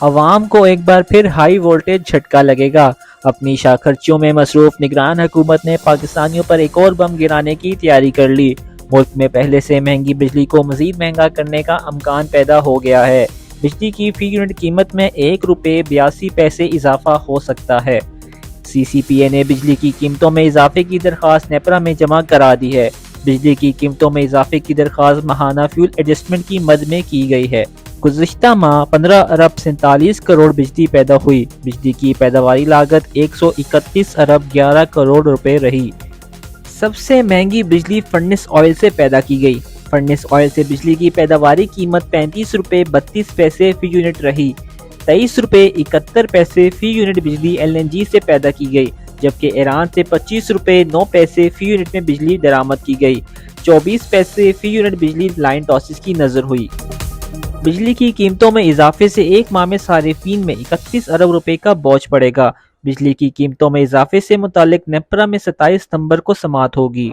عوام کو ایک بار پھر ہائی وولٹیج جھٹکا لگے گا۔ اپنی شاہ خرچیوں میں مصروف نگران حکومت نے پاکستانیوں پر ایک اور بم گرانے کی تیاری کر لی۔ ملک میں پہلے سے مہنگی بجلی کو مزید مہنگا کرنے کا امکان پیدا ہو گیا ہے۔ بجلی کی فی یونٹ قیمت میں 1 روپے 82 پیسے اضافہ ہو سکتا ہے۔ سی سی پی اے نے بجلی کی قیمتوں میں اضافے کی درخواست نیپرا میں جمع کرا دی ہے۔ بجلی کی قیمتوں میں اضافے کی درخواست ماہانہ فیول ایڈجسٹمنٹ کی مد میں کی گئی ہے۔ گزشتہ ماہ 15 ارب 47 کروڑ بجلی پیدا ہوئی۔ بجلی کی پیداواری لاگت 131 ارب 11 کروڑ روپے رہی۔ سب سے مہنگی بجلی فرنس آئل سے پیدا کی گئی۔ فرنس آئل سے بجلی کی پیداواری قیمت 35 روپے 32 پیسے فی یونٹ رہی۔ 23 روپے 71 پیسے فی یونٹ بجلی ایل این جی سے پیدا کی گئی، جبکہ ایران سے 25 روپے 9 پیسے فی یونٹ میں بجلی درآمد کی گئی۔ 24 پیسے فی یونٹ بجلی لائن ٹاسز کی نظر ہوئی۔ بجلی کی قیمتوں میں اضافے سے ایک ماہ میں صارفین میں 31 ارب روپے کا بوجھ پڑے گا۔ بجلی کی قیمتوں میں اضافے سے متعلق نیپرا میں 27 ستمبر کو سماعت ہوگی۔